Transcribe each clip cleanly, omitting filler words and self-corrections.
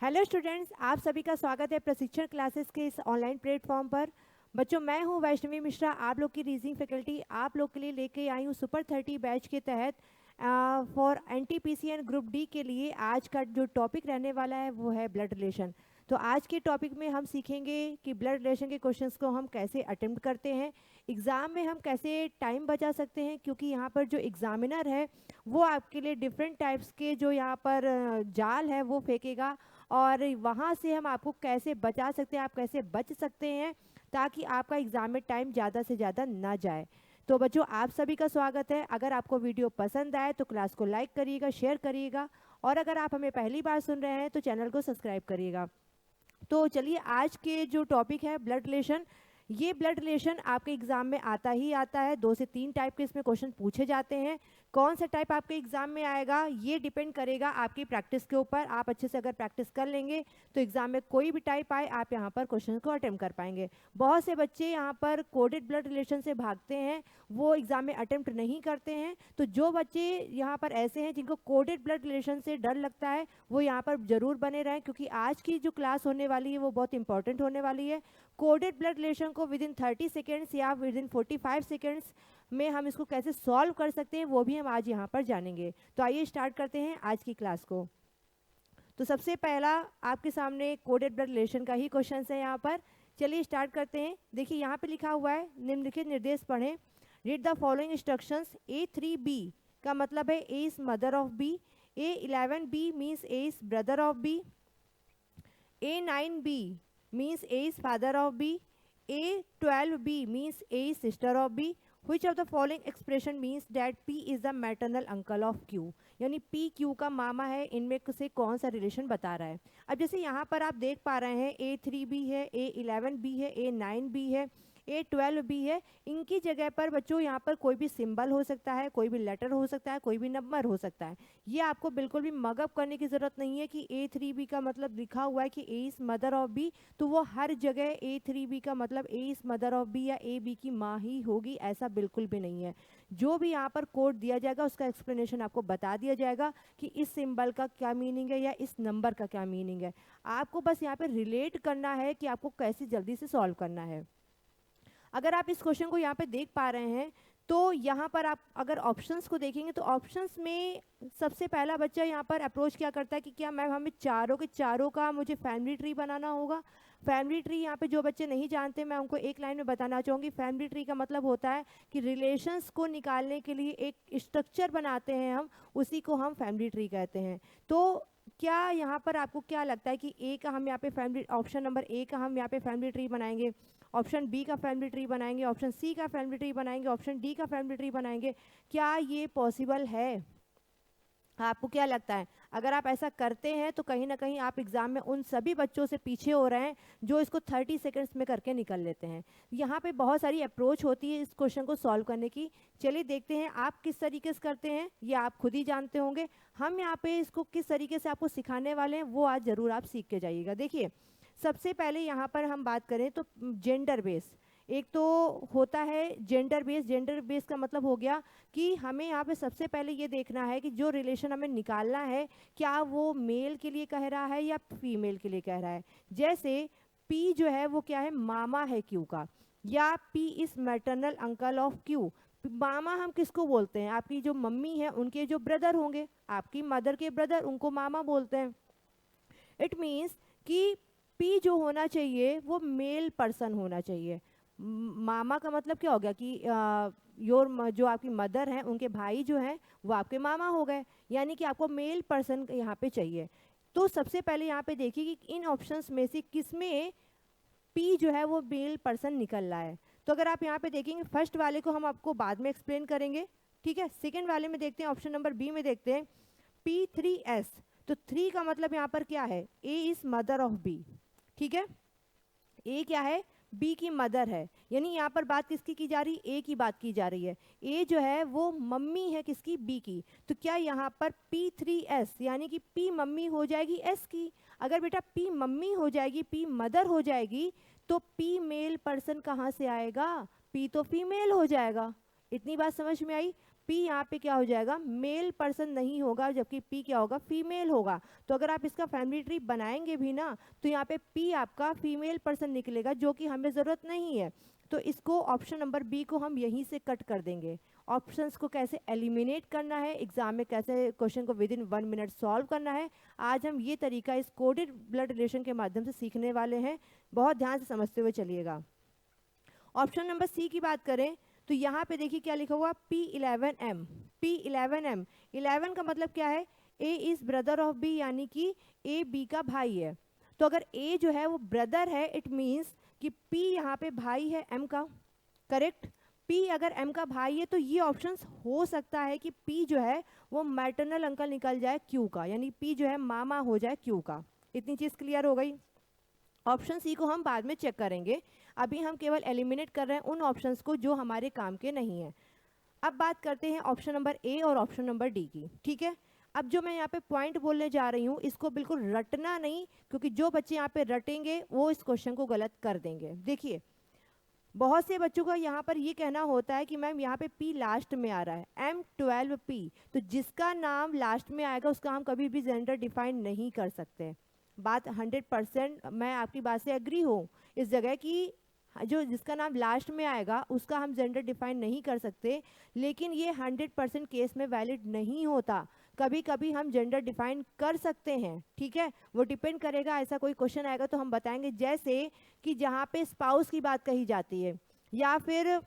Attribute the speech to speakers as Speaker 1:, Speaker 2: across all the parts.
Speaker 1: Hello students, आप सभी का स्वागत है प्रशिक्षण क्लासेस के इस ऑनलाइन प्लेटफॉर्म पर। बच्चों, मैं हूं वैष्णवी मिश्रा, आप लोग की रीजनिंग फैकल्टी। आप लोग के लिए लेके आई हूं सुपर 30 बैच के तहत for NTPC and group D के लिए आज का जो टॉपिक रहने वाला है वो है ब्लड रिलेशन। तो आज के टॉपिक में हम सीखेंगे कि ब्लड रिलेशन के क्वेश्चंस को हम कैसे अटेम्प्ट करते हैं, एग्ज़ाम में हम कैसे टाइम बचा सकते हैं, क्योंकि यहाँ पर जो एग्ज़ामिनर है वो आपके लिए डिफरेंट टाइप्स के जो यहाँ पर जाल है वो फेंकेगा, और वहाँ से हम आपको कैसे बचा सकते हैं, आप कैसे बच सकते हैं ताकि आपका एग्ज़ाम में टाइम ज़्यादा से ज़्यादा ना जाए। तो बच्चों, आप सभी का स्वागत है। अगर आपको वीडियो पसंद आए तो क्लास को लाइक करिएगा, शेयर करिएगा, और अगर आप हमें पहली बार सुन रहे हैं तो चैनल को सब्सक्राइब करिएगा। तो चलिए, आज के जो टॉपिक है ब्लड रिलेशन, ये ब्लड रिलेशन आपके एग्जाम में आता ही आता है। 2 से 3 टाइप के इसमें क्वेश्चन पूछे जाते हैं। कौन सा टाइप आपके एग्जाम में आएगा ये डिपेंड करेगा आपकी प्रैक्टिस के ऊपर। आप अच्छे से अगर प्रैक्टिस कर लेंगे तो एग्जाम में कोई भी टाइप आए आप यहाँ पर क्वेश्चन को अटेम्प्ट कर पाएंगे। बहुत से बच्चे यहाँ पर कोडेड ब्लड रिलेशन से भागते हैं, वो एग्जाम में अटेम्प्ट नहीं करते हैं। तो जो बच्चे यहाँ पर ऐसे हैं जिनको कोडेड ब्लड रिलेशन से डर लगता है वो यहाँ पर जरूर बने रहें, क्योंकि आज की जो क्लास होने वाली है वो बहुत इंपॉर्टेंट होने वाली है। कोडेड ब्लड रिलेशन को विद इन 30 सेकेंड्स या विद इन 45 सेकेंड्स में हम इसको कैसे सॉल्व कर सकते हैं वो भी हम आज यहाँ पर जानेंगे। तो आइए स्टार्ट करते हैं आज की क्लास को। तो सबसे पहला आपके सामने कोडेड ब्लड रिलेशन का ही क्वेश्चन है यहाँ पर। चलिए स्टार्ट करते हैं। देखिए यहाँ पे लिखा हुआ है, निम्नलिखित निर्देश पढ़ें। Read the following instructions. A3B का मतलब है A is mother of B, A11B means A is brother of B, A9B means A is father of B, A12B means A is sister of B. Which of the following expression means that P is the maternal uncle of Q? यानी P Q का मामा है, इनमें से कौन सा relation बता रहा है। अब जैसे यहाँ पर आप देख पा रहे हैं A3B है, A11B है, A9B है, A12B है। इनकी जगह पर बच्चों यहाँ पर कोई भी सिंबल हो सकता है, कोई भी लेटर हो सकता है, कोई भी नंबर हो सकता है। ये आपको बिल्कुल भी मगअप करने की ज़रूरत नहीं है कि A3B का मतलब लिखा हुआ है कि A is mother of B, तो वो हर जगह A3B का मतलब A is mother of B या A B की माँ ही होगी, ऐसा बिल्कुल भी नहीं है। जो भी यहाँ पर कोड दिया जाएगा उसका एक्सप्लेनेशन आपको बता दिया जाएगा कि इस सिंबल का क्या मीनिंग है या इस नंबर का क्या मीनिंग है। आपको बस यहाँ पर रिलेट करना है कि आपको कैसे जल्दी से सॉल्व करना है। अगर आप इस क्वेश्चन को यहाँ पे देख पा रहे हैं तो यहाँ पर आप अगर ऑप्शंस को देखेंगे तो ऑप्शंस में सबसे पहला बच्चा यहाँ पर अप्रोच क्या करता है कि क्या मैम हमें चारों के चारों का मुझे फैमिली ट्री बनाना होगा। फैमिली ट्री यहाँ पे जो बच्चे नहीं जानते मैं उनको एक लाइन में बताना चाहूँगी। फैमिली ट्री का मतलब होता है कि रिलेशंस को निकालने के लिए एक स्ट्रक्चर बनाते हैं हम, उसी को हम फैमिली ट्री कहते हैं। तो क्या यहाँ पर आपको क्या लगता है कि ए का हम यहाँ पे फैमिली, ऑप्शन नंबर ए का हम यहाँ पे फैमिली ट्री बनाएंगे, ऑप्शन बी का फैमिली ट्री बनाएंगे, ऑप्शन सी का फैमिली ट्री बनाएंगे, ऑप्शन डी का फैमिली ट्री बनाएंगे, क्या ये पॉसिबल है? आपको क्या लगता है? अगर आप ऐसा करते हैं तो कहीं ना कहीं आप एग्जाम में उन सभी बच्चों से पीछे हो रहे हैं जो इसको 30 सेकंड्स में करके निकल लेते हैं। यहाँ पे बहुत सारी अप्रोच होती है इस क्वेश्चन को सॉल्व करने की। चलिए देखते हैं आप किस तरीके से करते हैं, ये आप खुद ही जानते होंगे। हम यहाँ पे इसको किस तरीके से आपको सिखाने वाले हैं वो आज ज़रूर आप सीख के जाइएगा। देखिए, सबसे पहले यहाँ पर हम बात करें तो जेंडर बेस एक तो होता है। जेंडर बेस, जेंडर बेस का मतलब हो गया कि हमें यहाँ पे सबसे पहले ये देखना है कि जो रिलेशन हमें निकालना है क्या वो मेल के लिए कह रहा है या फीमेल के लिए कह रहा है। जैसे पी जो है वो क्या है, मामा है क्यू का, या P is maternal uncle of Q. मामा हम किसको बोलते हैं? आपकी जो मम्मी है उनके जो ब्रदर होंगे, आपकी मदर के ब्रदर, उनको मामा बोलते हैं। इट मीन्स कि पी जो होना चाहिए वो मेल पर्सन होना चाहिए। मामा का मतलब क्या हो गया कि योर जो आपकी मदर हैं उनके भाई जो हैं वो आपके मामा हो गए, यानी कि आपको मेल पर्सन यहाँ पे चाहिए। तो सबसे पहले यहाँ पे देखिए कि इन ऑप्शंस में से किसमें पी जो है वो मेल पर्सन निकल रहा है। तो अगर आप यहाँ पे देखेंगे, फर्स्ट वाले को हम आपको बाद में एक्सप्लेन करेंगे, ठीक है। सेकेंड वाले में देखते हैं, ऑप्शन नंबर बी में देखते हैं P3S। तो 3 का मतलब यहाँ पर क्या है, A is mother of B, ठीक है। ए क्या है, बी की मदर है, यानी यहाँ पर बात किसकी की जा रही है, ए की बात की जा रही है। ए जो है वो मम्मी है किसकी, बी की। तो क्या यहाँ पर P3S यानी कि पी मम्मी हो जाएगी एस की। अगर बेटा पी मम्मी हो जाएगी, पी मदर हो जाएगी, तो पी मेल पर्सन कहाँ से आएगा, पी तो फीमेल हो जाएगा। इतनी बात समझ में आई। P यहाँ पे क्या हो जाएगा, मेल पर्सन नहीं होगा, जबकि P क्या होगा, फीमेल होगा। तो अगर आप इसका फैमिली ट्री बनाएंगे भी ना, तो यहाँ पे P आपका फीमेल पर्सन निकलेगा, जो कि हमें ज़रूरत नहीं है। तो इसको ऑप्शन नंबर बी को हम यहीं से कट कर देंगे। ऑप्शंस को कैसे एलिमिनेट करना है, एग्जाम में कैसे क्वेश्चन को विद इन 1 मिनट सॉल्व करना है, आज हम ये तरीका इस कोडेड ब्लड रिलेशन के माध्यम से सीखने वाले हैं। बहुत ध्यान से समझते हुए चलिएगा। ऑप्शन नंबर सी की बात करें तो यहाँ पे देखिए क्या लिखा हुआ, P11M। P11M, 11 का मतलब क्या है, A is brother of B, यानी कि A B का भाई है। तो अगर A जो है वो ब्रदर है, इट मीन्स कि P यहाँ पे भाई है M का, करेक्ट। P अगर M का भाई है तो ये ऑप्शंस हो सकता है कि P जो है वो मैटरनल अंकल निकल जाए Q का, यानी P जो है मामा हो जाए Q का। इतनी चीज़ क्लियर हो गई। ऑप्शन सी को हम बाद में चेक करेंगे, अभी हम केवल एलिमिनेट कर रहे हैं उन ऑप्शंस को जो हमारे काम के नहीं हैं। अब बात करते हैं ऑप्शन नंबर ए और ऑप्शन नंबर डी की, ठीक है। अब जो मैं यहाँ पे पॉइंट बोलने जा रही हूँ, इसको बिल्कुल रटना नहीं, क्योंकि जो बच्चे यहाँ पे रटेंगे वो इस क्वेश्चन को गलत कर देंगे। देखिए, बहुत से बच्चों का यहाँ पर ये कहना होता है कि मैम यहाँ पे P लास्ट में आ रहा है, M12P, तो जिसका नाम लास्ट में आएगा उसका हम कभी भी जेंडर डिफाइन नहीं कर सकते। बात 100% मैं आपकी बात से एग्री हूँ इस जगह की, जो जिसका नाम लास्ट में आएगा उसका हम जेंडर डिफाइन नहीं कर सकते, लेकिन ये 100% केस में वैलिड नहीं होता। कभी कभी हम जेंडर डिफाइन कर सकते हैं, ठीक है, वो डिपेंड करेगा, ऐसा कोई क्वेश्चन आएगा तो हम बताएंगे। जैसे कि जहाँ पे स्पाउस की बात कही जाती है या फिर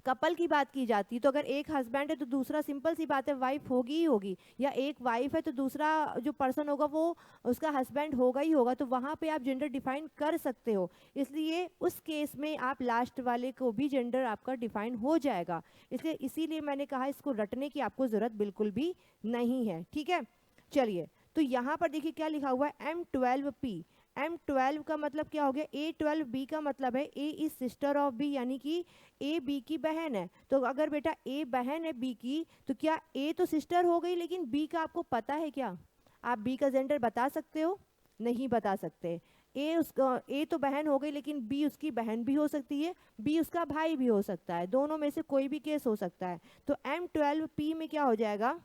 Speaker 1: कपल की बात की जाती है, तो अगर एक हस्बैंड है तो दूसरा, सिंपल सी बात है, वाइफ होगी ही होगी, या एक वाइफ है तो दूसरा जो पर्सन होगा वो उसका हस्बैंड होगा ही होगा, तो वहाँ पे आप जेंडर डिफाइन कर सकते हो। इसलिए उस केस में आप लास्ट वाले को भी जेंडर आपका डिफाइन हो जाएगा। इसलिए इसीलिए मैंने कहा इसको रटने की आपको ज़रूरत बिल्कुल भी नहीं है, ठीक है। चलिए, तो यहाँ पर देखिए क्या लिखा हुआ है, M12P। M12 का मतलब क्या हो गया, A12B का मतलब है A is sister of B, यानी कि A B की बहन है। तो अगर बेटा A बहन है B की, तो क्या A तो सिस्टर हो गई, लेकिन B का आपको पता है क्या, आप B का जेंडर बता सकते हो, नहीं बता सकते। A तो बहन हो गई, लेकिन B उसकी बहन भी हो सकती है, B उसका भाई भी हो सकता है, दोनों में से कोई भी केस हो सकता है। तो M12P में क्या हो जाएगा,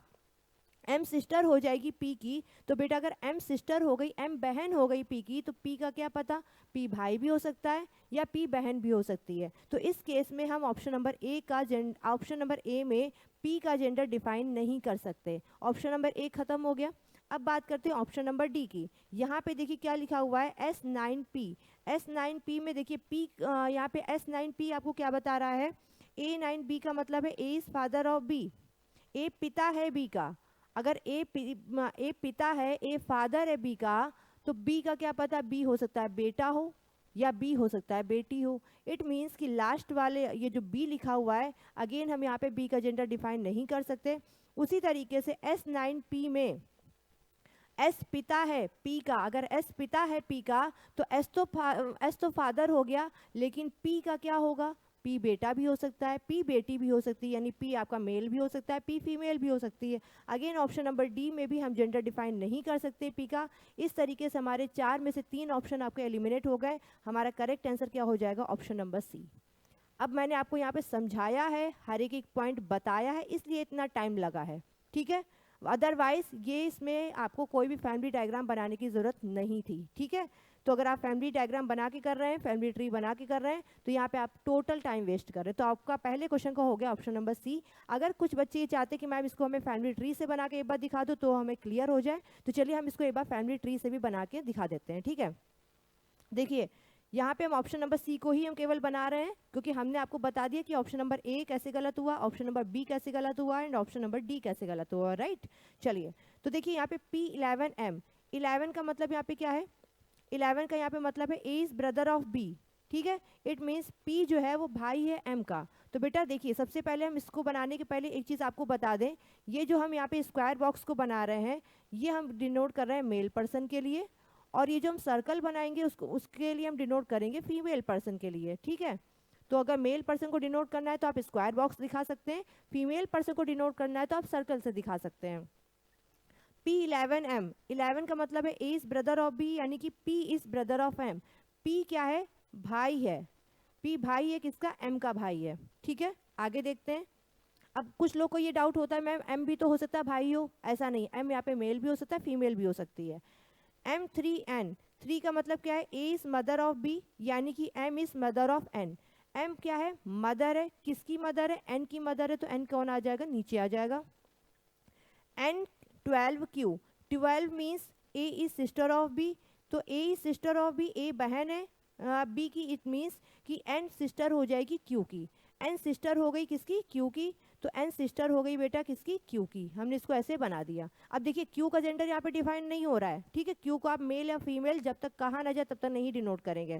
Speaker 1: M सिस्टर हो जाएगी P की, तो बेटा अगर M सिस्टर हो गई, M बहन हो गई P की, तो P का क्या पता, P भाई भी हो सकता है या P बहन भी हो सकती है। तो इस केस में हम ऑप्शन नंबर ए में P का जेंडर डिफाइन नहीं कर सकते। ऑप्शन नंबर ए खत्म हो गया। अब बात करते हैं ऑप्शन नंबर डी की। यहाँ पे देखिए क्या लिखा हुआ है, S9P। S9P में देखिए P, यहाँ पे S9P आपको क्या बता रहा है, A9B का मतलब है A is father of B, A पिता है B का। अगर ए पिता है, ए फादर है बी का, तो बी का क्या पता, बी हो सकता है बेटा हो या बी हो सकता है बेटी हो। इट मीन्स कि लास्ट वाले ये जो बी लिखा हुआ है, अगेन हम यहाँ पे बी का जेंडर डिफाइन नहीं कर सकते। उसी तरीके से S9P में एस पिता है पी का, अगर एस पिता है पी का, तो एस तो फादर हो गया, लेकिन पी का क्या होगा, पी बेटा भी हो सकता है, पी बेटी भी हो सकती है, यानी पी आपका मेल भी हो सकता है, पी फीमेल भी हो सकती है। अगेन ऑप्शन नंबर डी में भी हम जेंडर डिफाइन नहीं कर सकते पी का। इस तरीके से हमारे 4 में से 3 ऑप्शन आपके एलिमिनेट हो गए। हमारा करेक्ट आंसर क्या हो जाएगा, ऑप्शन नंबर सी। अब मैंने आपको यहाँ पे समझाया है, हर एक पॉइंट बताया है, इसलिए इतना टाइम लगा है, ठीक है। अदरवाइज ये इसमें आपको कोई भी फैमिली डायग्राम बनाने की ज़रूरत नहीं थी, ठीक है। तो अगर आप फैमिली डायग्राम बना के कर रहे हैं, फैमिली ट्री बना के कर रहे हैं, तो यहाँ पे आप टोटल टाइम वेस्ट कर रहे हैं। तो आपका पहले क्वेश्चन का हो गया ऑप्शन नंबर सी। अगर कुछ बच्चे ये चाहते कि मैम इसको हमें फैमिली ट्री से बना के एक बार दिखा दो तो हमें क्लियर हो जाए, तो चलिए हम इसको एक बार फैमिली ट्री से भी बना के दिखा देते हैं, ठीक है। देखिए, यहाँ पे हम ऑप्शन नंबर सी को ही हम केवल बना रहे हैं, क्योंकि हमने आपको बता दिया कि ऑप्शन नंबर ए कैसे गलत हुआ, ऑप्शन नंबर बी कैसे गलत हुआ एंड ऑप्शन नंबर डी कैसे गलत हुआ, राइट। चलिए, तो देखिए यहाँ पे P11M, 11 का मतलब यहाँ पे क्या है, 11 का यहाँ पे मतलब है A is brother of B, ठीक है। इट मीन्स P जो है वो भाई है M का। तो बेटा देखिए, सबसे पहले हम इसको बनाने के पहले एक चीज़ आपको बता दें, ये जो हम यहाँ पे स्क्वायर बॉक्स को बना रहे हैं, ये हम डिनोट कर रहे हैं मेल पर्सन के लिए, और ये जो हम सर्कल बनाएंगे उसके लिए हम डिनोट करेंगे फीमेल पर्सन के लिए, ठीक है। तो अगर मेल पर्सन को डिनोट करना है तो आप स्क्वायर बॉक्स दिखा सकते हैं, फीमेल पर्सन को डिनोट करना है तो आप सर्कल से दिखा सकते हैं। P11M, 11 का मतलब है A is brother of B, यानी कि P is brother of M। P क्या है, भाई है, P भाई है किसका, M का भाई है, ठीक है। आगे देखते हैं। अब कुछ लोग को ये डाउट होता है मैम एम भी तो हो सकता है भाई हो, ऐसा नहीं, एम यहाँ पे मेल भी हो सकता है, फीमेल भी हो सकती है। M3N, 3 का मतलब क्या है, A is mother of B, यानी कि M is mother of N. M क्या है, मदर है, किसकी मदर है, एन की मदर है, तो एन कौन आ जाएगा, नीचे आ जाएगा। N12Q, 12 means A is sister of B, तो A is sister of B, A बहन है बी की, इट मीन्स कि एन सिस्टर हो जाएगी क्यू की। एन सिस्टर हो गई किसकी, क्यू की, तो एन सिस्टर हो गई बेटा किसकी, क्यू की। हमने इसको ऐसे बना दिया। अब देखिए क्यू का जेंडर यहाँ पे डिफाइन नहीं हो रहा है, ठीक है, क्यू को आप मेल या फीमेल जब तक कहा ना जाए तब तक नहीं डिनोट करेंगे।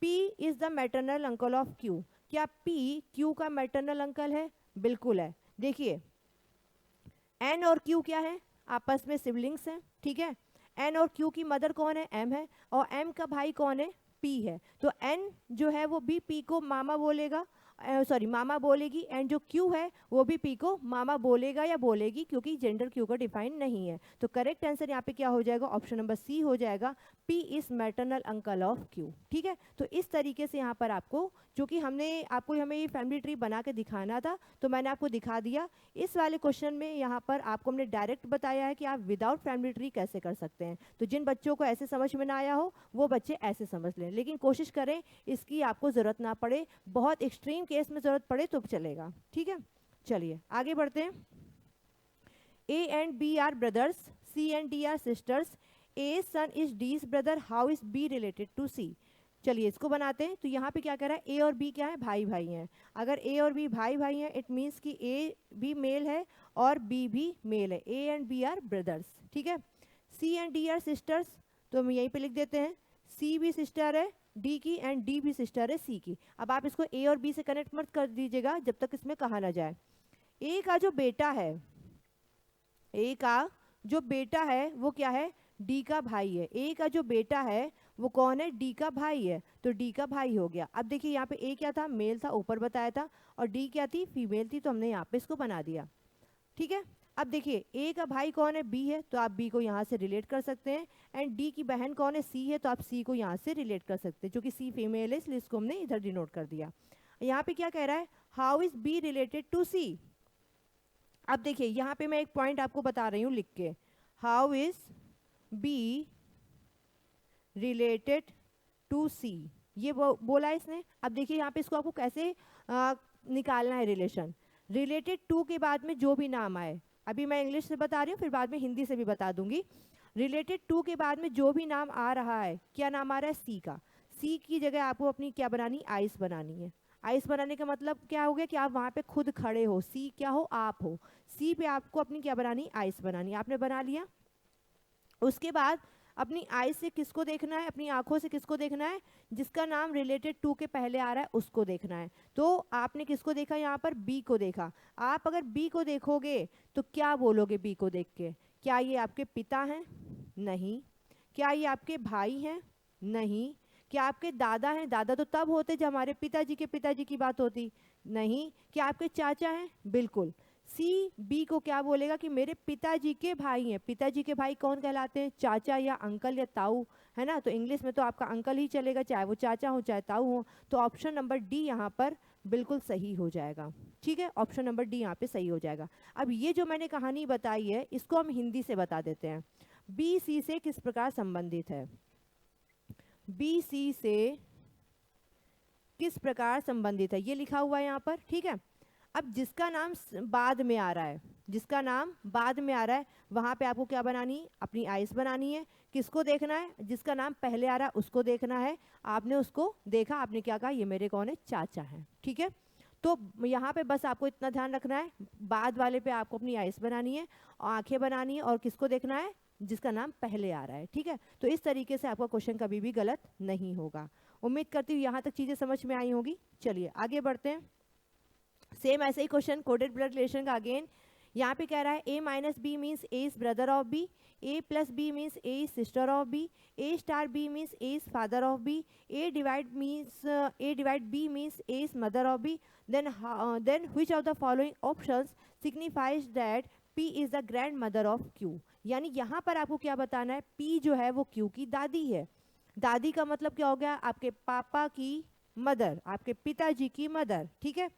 Speaker 1: P is the maternal uncle of Q, क्या पी क्यू का मैटरनल अंकल है, बिल्कुल है। देखिए एन और क्यू क्या है, आपस में सिबलिंग्स हैं, ठीक है। एन और क्यू की मदर कौन है, एम है, और एम का भाई कौन है, पी है। तो एन जो है वो भी पी को मामा बोलेगा, सॉरी मामा बोलेगी, एंड जो क्यू है वो भी पी को मामा बोलेगा या बोलेगी, क्योंकि जेंडर क्यू का डिफाइन नहीं है। तो करेक्ट आंसर यहाँ पे क्या हो जाएगा, ऑप्शन नंबर सी हो जाएगा, P is maternal uncle of Q, ठीक है। तो इस तरीके से यहाँ पर आपको, क्योंकि हमने आपको हमें ये फैमिली ट्री बना के दिखाना था, तो मैंने आपको दिखा दिया। इस वाले क्वेश्चन में यहाँ पर आपको हमने डायरेक्ट बताया है कि आप विदाउट फैमिली ट्री कैसे कर सकते हैं। तो जिन बच्चों को ऐसे समझ में ना आया हो वो बच्चे ऐसे समझ लें, लेकिन कोशिश करें इसकी आपको ज़रूरत ना पड़े, बहुत एक्सट्रीम केस में ज़रूरत पड़े तो चलेगा, ठीक है। चलिए आगे बढ़ते हैं। A and B are brothers, C and D are sisters, A son is D's brother, how is B related to C. चलिए इसको बनाते हैं। तो यहाँ पे क्या कह रहा है, ए और बी क्या है, भाई भाई हैं। अगर ए और बी भाई भाई हैं, इट मीन्स कि ए भी मेल है और बी भी मेल है, A and B are brothers, ठीक है। C and D are sisters, तो हम यहीं पे लिख देते हैं, सी भी सिस्टर है डी की, एंड डी भी सिस्टर है सी की। अब आप इसको ए और बी से कनेक्ट मत कर दीजिएगा जब तक इसमें कहा ना जाए। ए का जो बेटा है, ए का जो बेटा है वो क्या है, डी का भाई है। ए का जो बेटा है वो कौन है, डी का भाई है, तो डी का भाई हो गया। अब देखिए यहाँ पे ए क्या था, मेल था, ऊपर बताया था, और डी क्या थी, फीमेल थी, तो हमने यहाँ पे इसको बना दिया, ठीक है। अब देखिए ए का भाई कौन है, बी है, तो आप बी को यहाँ से रिलेट कर सकते हैं। एंड डी की बहन कौन है, सी है, तो आप सी को यहाँ से रिलेट कर सकते हैं, जो कि सी फीमेल है इसलिए इसको हमने इधर डिनोट कर दिया। यहाँ पे क्या कह रहा है, how is B related to C. अब देखिए यहाँ पे मैं एक पॉइंट आपको बता रही हूँ लिख के, how is B related to C, ये बोला है इसने। अब देखिए यहाँ पे इसको आपको कैसे निकालना है रिलेशन। रिलेटेड टू के बाद में जो भी नाम आए, अभी मैं इंग्लिश से बता रही हूँ, फिर बाद में हिंदी से भी बता दूंगी। रिलेटेड टू के बाद में जो भी नाम आ रहा है, क्या नाम आ रहा है, सी का, सी की जगह आपको अपनी क्या बनानी, आइस बनानी है। आइस बनाने का मतलब क्या हो गया कि आप वहाँ पे खुद खड़े हो, सी क्या हो, आप हो, सी पे आपको अपनी क्या बनानी, आइस बनानी, आपने बना लिया। उसके बाद अपनी आइस से किसको देखना है, अपनी आंखों से किसको देखना है, जिसका नाम रिलेटेड टू के पहले आ रहा है उसको देखना है। तो आपने किसको देखा, यहाँ पर बी को देखा। आप अगर बी को देखोगे तो क्या बोलोगे बी को देख के, क्या ये आपके पिता हैं, नहीं। क्या ये आपके भाई हैं, नहीं। क्या आपके दादा हैं, दादा तो तब होते जब हमारे पिताजी की बात होती, नहीं। क्या आपके चाचा हैं, बिल्कुल। सी बी को क्या बोलेगा कि मेरे पिताजी के भाई हैं, पिताजी के भाई कौन कहलाते हैं, चाचा या अंकल या ताऊ, है ना। तो इंग्लिश में तो आपका अंकल ही चलेगा, चाहे वो चाचा हो चाहे ताऊ हो। तो ऑप्शन नंबर डी यहाँ पर बिल्कुल सही हो जाएगा, ठीक है, ऑप्शन नंबर डी यहाँ पे सही हो जाएगा। अब ये जो मैंने कहानी बताई है इसको हम हिंदी से बता देते हैं। बी सी से किस प्रकार संबंधित है, बी सी से किस प्रकार संबंधित है, ये लिखा हुआ है यहाँ पर, ठीक है। अब जिसका नाम बाद में आ रहा है, जिसका नाम बाद में आ रहा है, वहाँ पे आपको क्या बनानी है, अपनी आइस बनानी है। किसको देखना है, जिसका नाम पहले आ रहा है उसको देखना है। आपने उसको देखा, आपने क्या कहा, ये मेरे कौन है, चाचा है, ठीक है। तो यहाँ पे बस आपको इतना ध्यान रखना है, बाद वाले पे आपको अपनी आइस बनानी है, आंखें बनानी है, और किसको देखना है, जिसका नाम पहले आ रहा है, ठीक है। तो इस तरीके से आपका क्वेश्चन कभी भी गलत नहीं होगा। उम्मीद करती हूँ यहाँ तक चीज़ें समझ में आई होगी। चलिए आगे बढ़ते हैं। सेम ऐसे ही क्वेश्चन कोडेड ब्लड रिलेशन का अगेन यहाँ पे कह रहा है, A minus B means A is brother of B, A plus B means A is sister of B, A star B means A is father of B, A divide B means A is mother of B, then which of the following options signifies that P is the grandmother of Q। यानी यहाँ पर आपको क्या बताना है, P जो है वो Q की दादी है। दादी का मतलब क्या हो गया, आपके पापा की मदर, आपके पिताजी की मदर, ठीक है।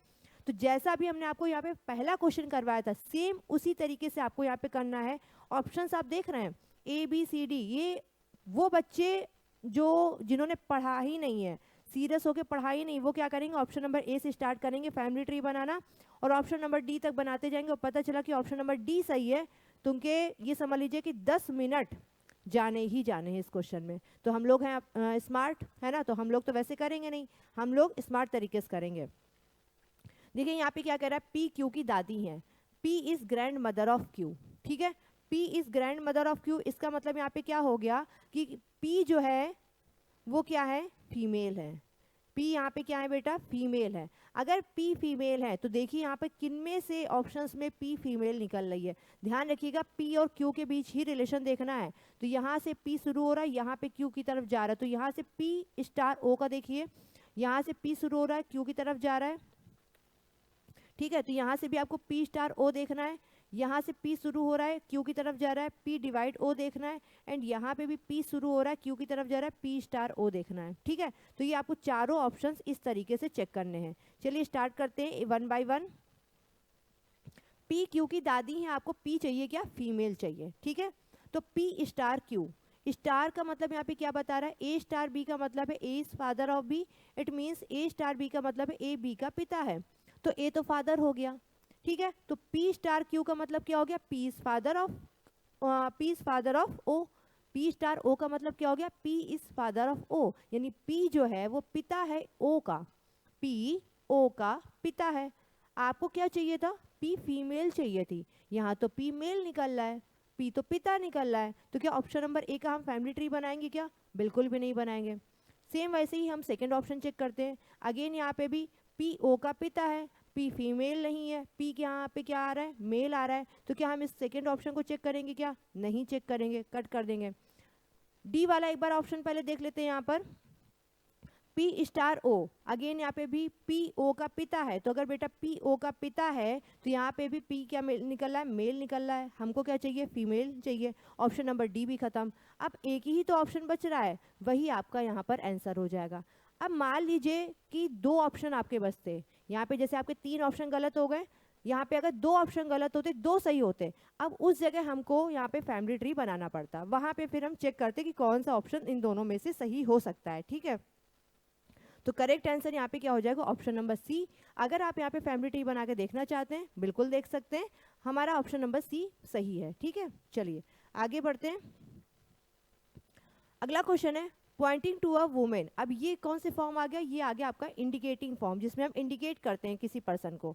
Speaker 1: तो जैसा अभी हमने आपको यहाँ पे पहला क्वेश्चन करवाया था सेम उसी तरीके से आपको यहाँ पे करना है। ऑप्शंस आप देख रहे हैं ABCD, ये वो बच्चे जो जिन्होंने पढ़ा ही नहीं है, सीरियस होकर पढ़ा ही नहीं, वो क्या करेंगे ऑप्शन नंबर ए से स्टार्ट करेंगे फैमिली ट्री बनाना और ऑप्शन नंबर डी तक बनाते जाएंगे और पता चला कि ऑप्शन नंबर डी सही है, तो उनके ये समझ लीजिए कि 10 मिनट जाने ही जाने हैं इस क्वेश्चन में। तो हम लोग हैं स्मार्ट, है ना, तो हम लोग तो वैसे करेंगे नहीं, हम लोग स्मार्ट तरीके से करेंगे। देखिए यहाँ पे क्या कह रहा है, पी क्यू की दादी हैं, P is grand mother of Q, ठीक है, P is grand mother of Q, इसका मतलब यहाँ पे क्या हो गया कि पी जो है वो क्या है, फीमेल है। पी यहाँ पे क्या है बेटा, फीमेल है। अगर पी फीमेल है तो देखिए यहाँ पे किनमें से ऑप्शंस में पी फीमेल निकल रही है, ध्यान रखिएगा पी और क्यू के बीच ही रिलेशन देखना है। तो यहाँ से पी शुरू हो रहा है, यहाँ पे क्यू की तरफ जा रहा है, तो यहाँ से पी स्टार ओ का देखिए, यहाँ से पी शुरू हो रहा है क्यू की तरफ जा रहा है, ठीक है, तो यहाँ से भी आपको पी स्टार ओ देखना है, यहाँ से पी शुरू हो रहा है क्यू की तरफ जा रहा है, पी डिवाइड ओ देखना है, एंड यहाँ पे भी पी शुरू हो रहा है क्यू की तरफ जा रहा है, पी स्टार ओ देखना है, ठीक है। तो ये आपको चारों ऑप्शंस इस तरीके से चेक करने हैं। चलिए स्टार्ट करते हैं one by one. P Q की दादी है, आपको पी चाहिए क्या, फीमेल चाहिए, ठीक है, तो पी स्टार क्यू, स्टार का मतलब यहाँ पे क्या बता रहा है, ए स्टार बी का मतलब है A is father of B, it means A star B का मतलब है ए बी का पिता है, तो ए तो फादर हो गया, ठीक है। तो पी स्टार क्यू का मतलब क्या हो गया, P is father of O, P star O का मतलब क्या हो गया, P is father of O, यानी पी जो है वो पिता है ओ का, पी ओ का पिता है। आपको क्या चाहिए था, पी फीमेल चाहिए थी, यहाँ तो पी मेल निकल रहा है, पी तो पिता निकल रहा है, तो क्या ऑप्शन नंबर ए का हम फैमिली ट्री बनाएंगे क्या, बिल्कुल भी नहीं बनाएंगे। सेम वैसे ही हम सेकेंड ऑप्शन चेक करते हैं, अगेन यहाँ पे भी पी ओ का पिता है, पी फीमेल नहीं है, पी के यहाँ पे क्या आ रहा है, मेल आ रहा है, तो क्या हम इस सेकेंड ऑप्शन को चेक करेंगे क्या, नहीं चेक करेंगे, कट कर देंगे। डी वाला एक बार ऑप्शन पहले देख लेते हैं, यहाँ पर पी स्टार ओ, अगेन यहाँ पे भी पी ओ का पिता है, तो अगर बेटा पी ओ का पिता है तो यहाँ पे भी पी क्या निकल रहा है, मेल निकल रहा है, हमको क्या चाहिए, फीमेल चाहिए, ऑप्शन नंबर डी भी खत्म। अब एक ही तो ऑप्शन बच रहा है, वही आपका यहाँ पर आंसर हो जाएगा। अब मान लीजिए कि दो ऑप्शन आपके बचते, यहाँ पे जैसे आपके 3 ऑप्शन गलत हो गए, यहाँ पे अगर 2 ऑप्शन गलत होते, 2 सही होते, अब उस जगह हमको यहाँ पे फैमिली ट्री बनाना पड़ता, वहां पे फिर हम चेक करते कि कौन सा ऑप्शन इन दोनों में से सही हो सकता है, ठीक है। तो करेक्ट आंसर यहाँ पे क्या हो जाएगा, ऑप्शन नंबर सी। अगर आप यहाँ पे फैमिली ट्री बना के देखना चाहते हैं बिल्कुल देख सकते हैं, हमारा ऑप्शन नंबर सी सही है, ठीक है। चलिए आगे बढ़ते हैं, अगला क्वेश्चन है पॉइंटिंग टू अ वुमेन। अब ये कौन से फॉर्म आ गया, ये आ गया आपका इंडिकेटिंग फॉर्म, जिसमें हम इंडिकेट करते हैं किसी पर्सन को।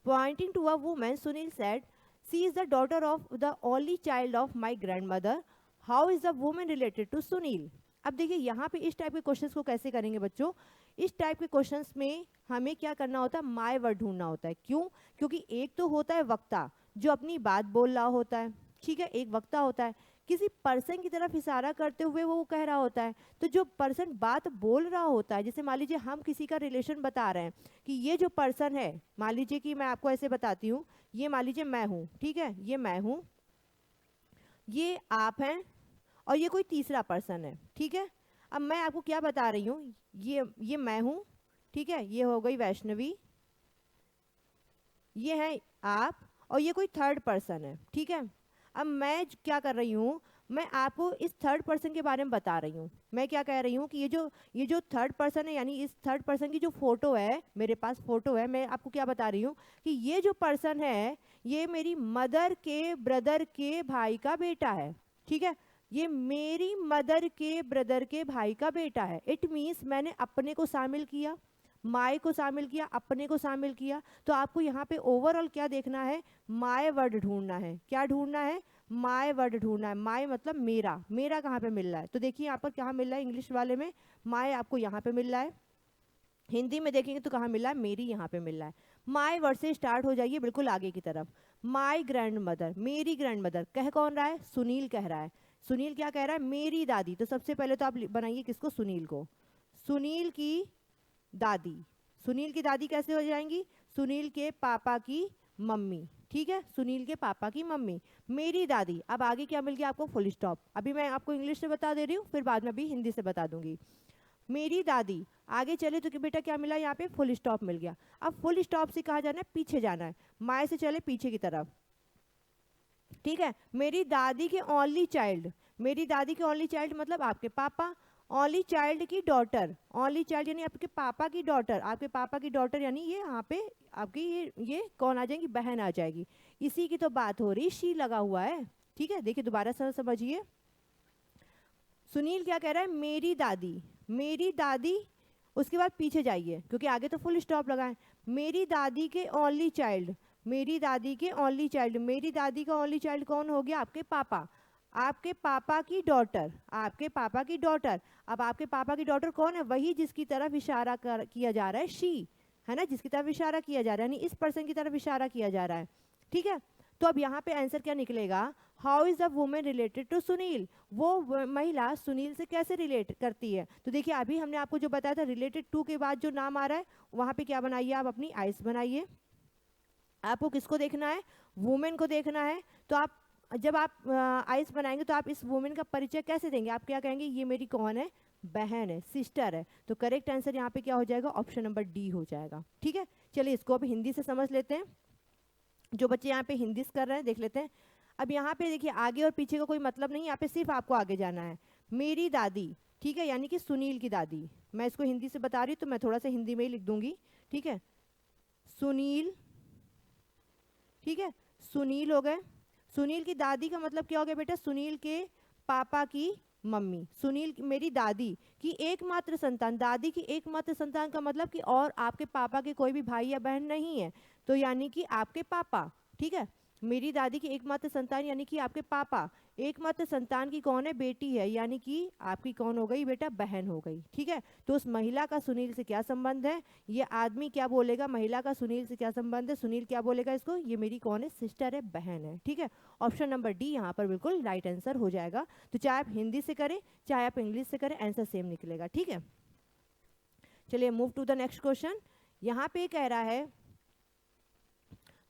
Speaker 1: Pointing to a women, Sunil said she is the daughter of the only child of my grand mother, how is the women related to Sunil. अब देखिए यहाँ पे इस टाइप के क्वेश्चंस को कैसे करेंगे बच्चों, इस टाइप के क्वेश्चंस में हमें क्या करना होता है, माय वर्ड ढूंढना होता है। क्यों, क्योंकि एक तो होता है वक्ता जो अपनी बात बोल रहा होता है, ठीक है, एक वक्ता होता है, किसी पर्सन की तरफ इशारा करते हुए वो कह रहा होता है, तो जो पर्सन बात बोल रहा होता है, जैसे मान लीजिए हम किसी का रिलेशन बता रहे हैं कि ये जो पर्सन है, मान लीजिए कि मैं आपको ऐसे बताती हूँ, ये मान लीजिए मैं हूँ, ठीक है, ये मैं हूँ, ये आप हैं, और ये कोई तीसरा पर्सन है, ठीक है। अब मैं आपको क्या बता रही हूँ, ये मैं हूँ, ठीक है, ये हो गई वैष्णवी, ये है आप, और ये कोई थर्ड पर्सन है, ठीक है। अब मैं क्या कर रही हूँ, मैं आपको इस थर्ड पर्सन के बारे में बता रही हूँ। मैं क्या कह रही हूँ कि ये जो थर्ड पर्सन है, यानी इस थर्ड पर्सन की जो फोटो है, मेरे पास फोटो है, मैं आपको क्या बता रही हूँ कि ये जो पर्सन है ये मेरी मदर के ब्रदर के भाई का बेटा है, ठीक है, ये मेरी मदर के ब्रदर के भाई का बेटा है। इट मीन्स मैंने अपने को शामिल किया, माय को शामिल किया, अपने को शामिल किया, तो आपको यहाँ पे ओवरऑल क्या देखना है, माय वर्ड ढूंढना है। क्या ढूंढना है, माय वर्ड ढूंढना है। माय मतलब मेरा, मेरा कहाँ पे मिल रहा है, तो देखिए यहाँ पर कहाँ मिल रहा है, इंग्लिश वाले में माय आपको यहाँ पे मिल रहा है, हिंदी में देखेंगे तो कहाँ मिल रहा है, मेरी यहाँ पे मिल रहा है। माय वर्ड से स्टार्ट हो जाइए बिल्कुल आगे की तरफ, माय ग्रैंड मदर, मेरी ग्रैंड मदर, कह कौन रहा है, सुनील कह रहा है। सुनील क्या कह रहा है, मेरी दादी, तो सबसे पहले तो आप बनाइए किसको, सुनील को, सुनील की दादी। सुनील की दादी कैसे हो जाएंगी, सुनील के पापा की मम्मी, ठीक है, सुनील के पापा की मम्मी, मेरी दादी। अब आगे क्या मिल गया आपको, फुल स्टॉप। अभी मैं आपको इंग्लिश से बता दे रही हूँ, फिर बाद में भी हिंदी से बता दूंगी। मेरी दादी, आगे चले तो कि बेटा क्या मिला यहाँ पे, फुल स्टॉप मिल गया। अब फुल स्टॉप से कहाँ जाना है, पीछे जाना है, माए से चले पीछे की तरफ, ठीक है। मेरी दादी के ओनली चाइल्ड, मेरी दादी के ओनली चाइल्ड मतलब आपके पापा, ओनली चाइल्ड की डॉटर, ओनली चाइल्ड यानी आपके पापा की डॉटर, आपके पापा की डॉटर यानी ये यहाँ पे आपकी ये कौन आ जाएगी, बहन आ जाएगी। इसी की तो बात हो रही, शी लगा हुआ है, ठीक है। देखिए दोबारा से समझिए, सुनील क्या कह रहा है, मेरी दादी, मेरी दादी, उसके बाद पीछे जाइए क्योंकि आगे तो फुल स्टॉप लगा है। मेरी दादी के ओनली चाइल्ड, मेरी दादी के ओनली चाइल्ड, मेरी दादी का ओनली चाइल्ड कौन हो गया, आपके पापा, आपके पापा की डॉटर, आपके पापा की डॉटर। अब आपके पापा की डॉटर कौन है, वही जिसकी तरफ इशारा किया जा रहा है, शी, है ना, जिसकी तरफ इशारा किया जा रहा है, यानी इस पर्सन की तरफ इशारा किया जा रहा है, ठीक है। तो अब यहाँ पे आंसर क्या निकलेगा, how is the women related to Sunil, वो महिला सुनील से कैसे रिलेट करती है। तो देखिए अभी हमने आपको जो बताया था, रिलेटेड टू के बाद जो नाम आ रहा है वहाँ पे क्या बनाइए, आप अपनी आइस बनाइए। आपको किसको देखना है, वुमेन को देखना है। तो आप जब आप आइस बनाएंगे तो आप इस वुमेन का परिचय कैसे देंगे, आप क्या कहेंगे, ये मेरी कौन है, बहन है, सिस्टर है। तो करेक्ट आंसर यहाँ पे क्या हो जाएगा, ऑप्शन नंबर डी हो जाएगा, ठीक है। चलिए इसको अब हिंदी से समझ लेते हैं, जो बच्चे यहाँ पे हिंदी से कर रहे हैं देख लेते हैं। अब यहाँ पे देखिए आगे और पीछे का कोई मतलब नहीं, यहाँ पे सिर्फ आपको आगे जाना है। मेरी दादी, ठीक है, यानी कि सुनील की दादी, मैं इसको हिंदी से बता रही हूँ तो मैं थोड़ा सा हिंदी में ही लिख दूंगी, ठीक है। सुनील, ठीक है, सुनील हो गए। सुनील की दादी का मतलब क्या हो गया बेटा, सुनील के पापा की मम्मी, सुनील मेरी दादी की एकमात्र संतान, दादी की एकमात्र संतान का मतलब कि और आपके पापा के कोई भी भाई या बहन नहीं है, तो यानी कि आपके पापा, ठीक है। मेरी दादी की एकमात्र संतान यानी कि आपके पापा, एकमात्र संतान की कौन है, बेटी है, यानी कि आपकी कौन हो गई बेटा, बहन हो गई, ठीक है। तो उस महिला का सुनील से क्या संबंध है, ये आदमी क्या बोलेगा, महिला का सुनील से क्या संबंध है, सुनील क्या बोलेगा इसको, ये मेरी कौन है, सिस्टर है, बहन है, ठीक है। ऑप्शन नंबर डी यहाँ पर बिल्कुल राइट आंसर हो जाएगा। तो चाहे आप हिंदी से करें चाहे आप इंग्लिश से करें, आंसर सेम निकलेगा, ठीक है। चलिए move to the next question. यहाँ पे कह रहा है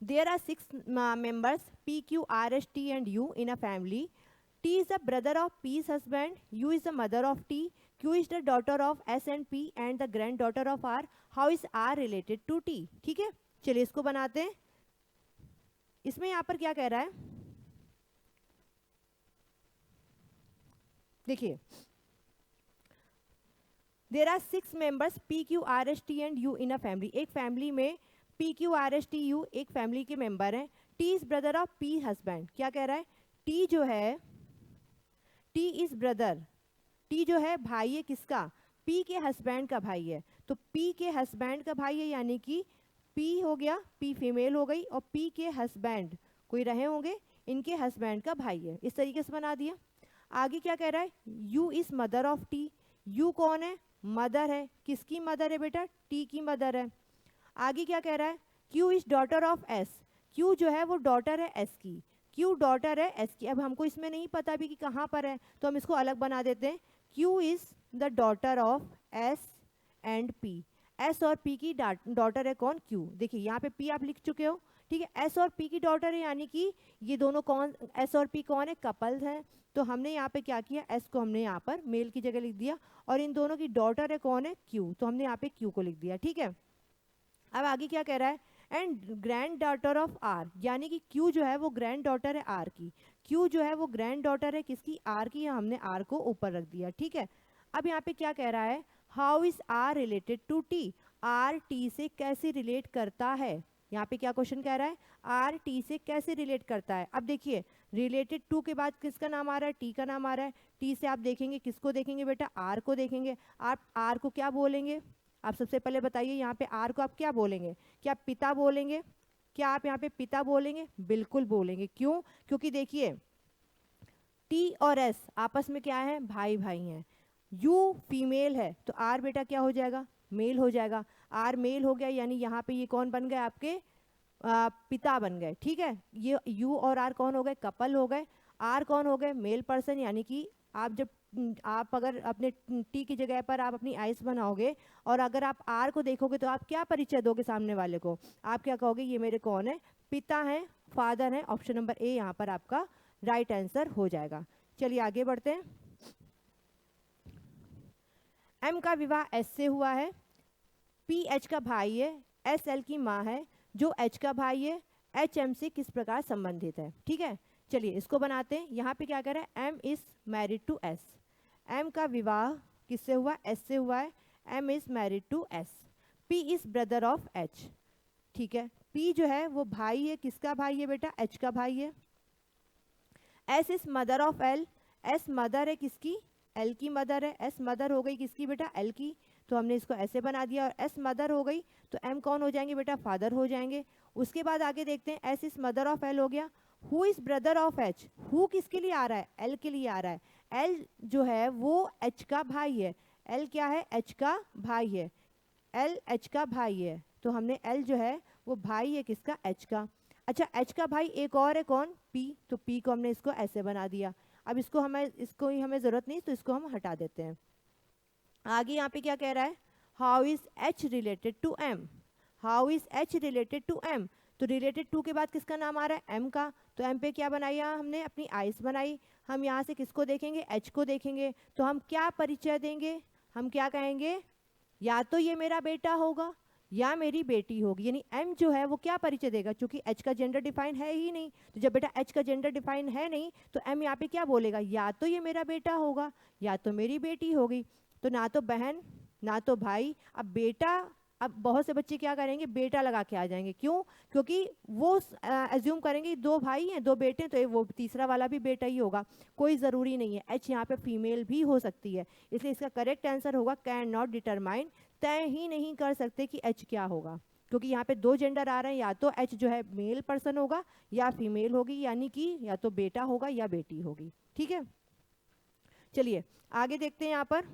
Speaker 1: there are six members P, Q, R, S, T and U in a family. T is the brother of P's husband, U is the mother of T, Q is the daughter of S and P and the granddaughter of R. How is R related to T? ठीक है, चलिए इसको बनाते हैं। इसमें यहाँ पर क्या कह रहा है, देखिए there are six members P, Q, R, S, T and U in a family. एक फैमिली में P, Q, R, S, T, U एक फैमिली के मेंबर हैं। T is brother of P husband, क्या कह रहा है, T जो है, T इज ब्रदर, T जो है भाई है किसका, P के हस्बैंड का भाई है। तो P के हस्बैंड का भाई है यानी कि P हो गया, P फीमेल हो गई, और P के हस्बैंड कोई रहे होंगे, इनके हस्बैंड का भाई है, इस तरीके से बना दिया। आगे क्या कह रहा है, U is mother of T, U कौन है, मदर है, किसकी मदर है बेटा, T की मदर है। आगे क्या कह रहा है, Q is daughter of S, Q जो है वो डॉटर है S की, Q डॉटर है S की। अब हमको इसमें नहीं पता भी कि कहाँ पर है, तो हम इसको अलग बना देते हैं, Q is the daughter of S and P, S और P की डॉटर है कौन, Q। देखिए यहाँ पे P आप लिख चुके हो, ठीक है, S और P की डॉटर है यानी कि ये दोनों कौन, S और P कौन है, कपल्स हैं। तो हमने यहाँ पे क्या किया, S को हमने यहाँ पर मेल की जगह लिख दिया, और इन दोनों की डॉटर है कौन है, Q, तो हमने यहाँ पे Q को लिख दिया, ठीक है। अब आगे क्या कह रहा है, and grand daughter of R, यानी कि Q जो है वो ग्रैंड डॉटर है R की, Q जो है वो ग्रैंड डॉटर है किसकी, R की, हमने R को ऊपर रख दिया, ठीक है। अब यहाँ पे क्या कह रहा है, how is R related to T, R T से कैसे रिलेट करता है। यहाँ पे क्या क्वेश्चन कह रहा है, R T से कैसे रिलेट करता है। अब देखिए रिलेटेड टू के बाद किसका नाम आ रहा है, T का नाम आ रहा है। T से आप देखेंगे किसको देखेंगे बेटा, R को देखेंगे। आप R को क्या बोलेंगे, आप सबसे पहले बताइए यहाँ पे R को आप क्या बोलेंगे, क्या पिता बोलेंगे, क्या आप यहाँ पे पिता बोलेंगे, बिल्कुल बोलेंगे। क्यों, क्योंकि देखिए T और S आपस में क्या है, भाई भाई हैं। U फीमेल है तो R बेटा क्या हो जाएगा, मेल हो जाएगा। R मेल हो गया यानी यहाँ पे ये कौन बन गए, आपके पिता बन गए, ठीक है। ये U और R कौन हो गए, कपल हो गए। R कौन हो गए, मेल पर्सन, यानी कि आप अगर अपने T की जगह पर आप अपनी आइस बनाओगे और अगर आप R को देखोगे तो आप क्या परिचय दोगे सामने वाले को, आप क्या कहोगे, ये मेरे कौन है, पिता हैं, फादर हैं। ऑप्शन नंबर ए यहाँ पर आपका राइट आंसर हो जाएगा। चलिए आगे बढ़ते हैं। एम का विवाह एस से हुआ है, पी एच का भाई है, एस एल की माँ है, जो एच का भाई है, एच एम से किस प्रकार संबंधित है। ठीक है, चलिए इसको बनाते हैं। यहाँ पे क्या कह रहा है, M is married to S. एम का विवाह किससे हुआ, एस से हुआ है, M is married to S. P is brother of H. ठीक है, पी जो है वो भाई है, किसका भाई है बेटा, एच का भाई है। S is mother of L. S mother है किसकी, एल की मदर है। एस मदर हो गई किसकी बेटा, एल की, तो हमने इसको ऐसे बना दिया। और एस मदर हो गई तो एम कौन हो जाएंगे बेटा, फादर हो जाएंगे। उसके बाद आगे देखते हैं, S is mother of L हो गया। Who is brother of H, who किसके लिए आ रहा है, एल के लिए आ रहा है। एल जो है वो एच का भाई है। एल क्या है, एच का भाई है। एल एच का भाई है, तो हमने एल जो है वो भाई है किसका, एच का। अच्छा, एच का भाई एक और है कौन, पी, तो पी को हमने इसको ऐसे बना दिया। अब इसको हमें ज़रूरत नहीं, तो इसको हम हटा देते हैं। आगे यहाँ पे क्या कह रहा है, how is H related to M. How is H related to M, तो रिलेटेड टू के बाद किसका नाम आ रहा है, एम का। तो एम पे क्या बनाई, हमने अपनी आइस बनाई। हम यहाँ से किसको देखेंगे, एच को देखेंगे, तो हम क्या परिचय देंगे, हम क्या कहेंगे, या तो ये मेरा बेटा होगा या मेरी बेटी होगी। यानी एम जो है वो क्या परिचय देगा, क्योंकि एच का जेंडर डिफाइन है ही नहीं। तो जब बेटा एच का जेंडर डिफाइन है नहीं, तो एम यहाँ पे क्या बोलेगा, या तो ये मेरा बेटा होगा या तो मेरी बेटी होगी। तो ना तो बहन ना तो भाई। अब बेटा, अब बहुत से बच्चे क्या करेंगे, बेटा लगा के आ जाएंगे, क्यों, क्योंकि वो एज्यूम करेंगे दो भाई हैं, दो बेटे हैं, तो वो तीसरा वाला भी बेटा ही होगा। कोई ज़रूरी नहीं है, एच यहाँ पे फीमेल भी हो सकती है। इसलिए इसका करेक्ट आंसर होगा कैन नॉट डिटरमाइन, तय ही नहीं कर सकते कि एच क्या होगा, क्योंकि यहाँ पे दो जेंडर आ रहे हैं, या तो एच जो है मेल पर्सन होगा या फीमेल होगी, यानी कि या तो बेटा होगा या बेटी होगी। ठीक है, चलिए आगे देखते हैं। यहाँ पर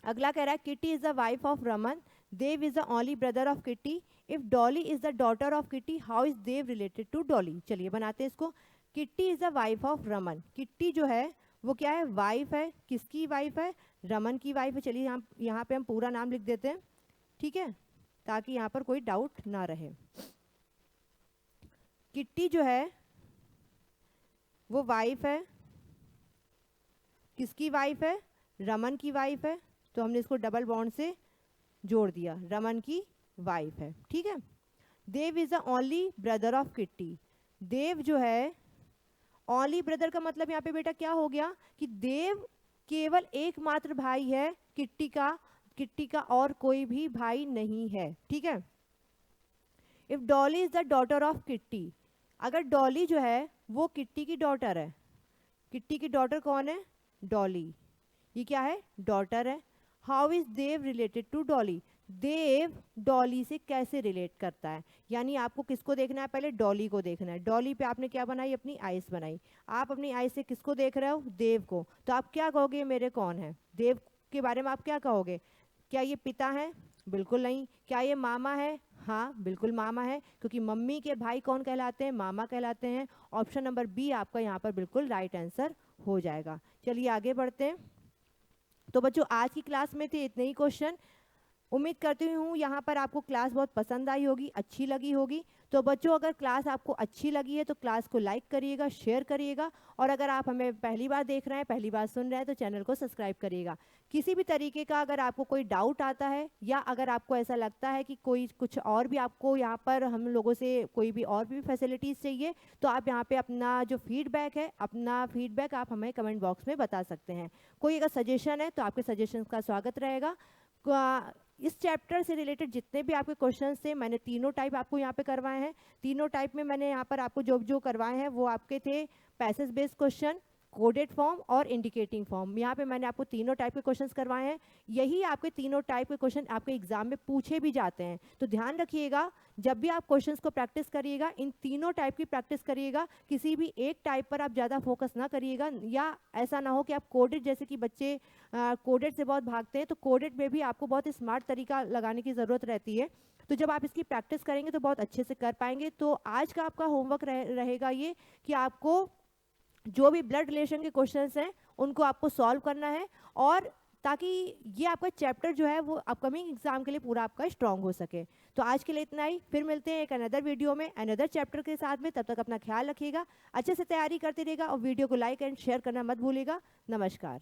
Speaker 1: अगला कह रहा है, Kitty is the wife of Raman, Dev is the only brother of Kitty, if Dolly is the daughter of Kitty, how is Dev related to Dolly. चलिए बनाते हैं इसको। Kitty is the wife of Raman. Kitty जो है वो क्या है, वाइफ है, किसकी वाइफ है, रमन की वाइफ है। चलिए यहाँ पे हम पूरा नाम लिख देते हैं, ठीक है, ताकि यहाँ पर कोई डाउट ना रहे। किट्टी जो है वो वाइफ है, किसकी वाइफ है, रमन की वाइफ है। तो हमने इसको डबल बॉन्ड से जोड़ दिया, रमन की वाइफ है। ठीक है, Dev is the only brother of Kitty. Dev जो है ओनली ब्रदर का मतलब यहाँ पे बेटा क्या हो गया कि देव केवल एकमात्र भाई है किट्टी का और कोई भी भाई नहीं है। ठीक है, if Dolly is the daughter of kitty, अगर डॉली जो है वो किट्टी की डॉटर है, किट्टी की डॉटर कौन है, डॉली, ये क्या है, डॉटर है। How is Dev related to Dolly, Dev Dolly से कैसे रिलेट करता है, यानी आपको किसको देखना है, पहले डॉली को देखना है। डॉली पे आपने क्या बनाई, अपनी आइस बनाई। आप अपनी आइस से किसको देख रहे हो, देव को, तो आप क्या कहोगे, मेरे कौन है, देव के बारे में आप क्या कहोगे, क्या ये पिता है, बिल्कुल नहीं। क्या ये मामा है, हाँ बिल्कुल मामा है, क्योंकि मम्मी के भाई कौन कहलाते हैं, मामा कहलाते हैं। ऑप्शन नंबर बी आपका यहाँ पर बिल्कुल राइट आंसर हो जाएगा। चलिए आगे बढ़ते हैं। तो बच्चों आज की क्लास में थे इतने ही क्वेश्चन। उम्मीद करती हूँ यहाँ पर आपको क्लास बहुत पसंद आई होगी, अच्छी लगी होगी। तो बच्चों अगर क्लास आपको अच्छी लगी है तो क्लास को लाइक करिएगा, शेयर करिएगा, और अगर आप हमें पहली बार देख रहे हैं, पहली बार सुन रहे हैं, तो चैनल को सब्सक्राइब करिएगा। किसी भी तरीके का अगर आपको कोई डाउट आता है या अगर आपको ऐसा लगता है कि कोई कुछ और भी आपको यहाँ पर हम लोगों से कोई भी और भी फैसिलिटीज़ चाहिए, तो आप यहाँ पे अपना जो फीडबैक है, अपना फीडबैक आप हमें कमेंट बॉक्स में बता सकते हैं। कोई अगर सजेशन है तो आपके सजेशन का स्वागत रहेगा। इस चैप्टर से रिलेटेड जितने भी आपके क्वेश्चंस थे, मैंने तीनों टाइप आपको यहाँ पे करवाए हैं। तीनों टाइप में मैंने यहाँ पर आपको जो जो करवाए हैं वो आपके थे passage based question, coded form और इंडिकेटिंग फॉर्म। यहाँ पे मैंने आपको तीनों टाइप के क्वेश्चंस करवाए हैं। यही आपके तीनों टाइप के क्वेश्चन आपके एग्जाम में पूछे भी जाते हैं, तो ध्यान रखिएगा जब भी आप क्वेश्चंस को प्रैक्टिस करिएगा, इन तीनों टाइप की प्रैक्टिस करिएगा। किसी भी एक टाइप पर आप ज़्यादा फोकस ना करिएगा, या ऐसा ना हो कि आप कोडेड, जैसे कि बच्चे कोडेड से बहुत भागते हैं, तो कोडेड में भी आपको बहुत स्मार्ट तरीका लगाने की ज़रूरत रहती है। तो जब आप इसकी प्रैक्टिस करेंगे तो बहुत अच्छे से कर पाएंगे। तो आज का आपका होमवर्क रहेगा ये कि आपको जो भी ब्लड रिलेशन के क्वेश्चंस हैं उनको आपको सॉल्व करना है, और ताकि ये आपका चैप्टर जो है वो अपकमिंग एग्जाम के लिए पूरा आपका स्ट्रांग हो सके। तो आज के लिए इतना ही, फिर मिलते हैं एक अनदर वीडियो में अनदर चैप्टर के साथ में। तब तक अपना ख्याल रखिएगा, अच्छे से तैयारी करते रहिएगा, और वीडियो को लाइक एंड शेयर करना मत भूलिएगा। नमस्कार।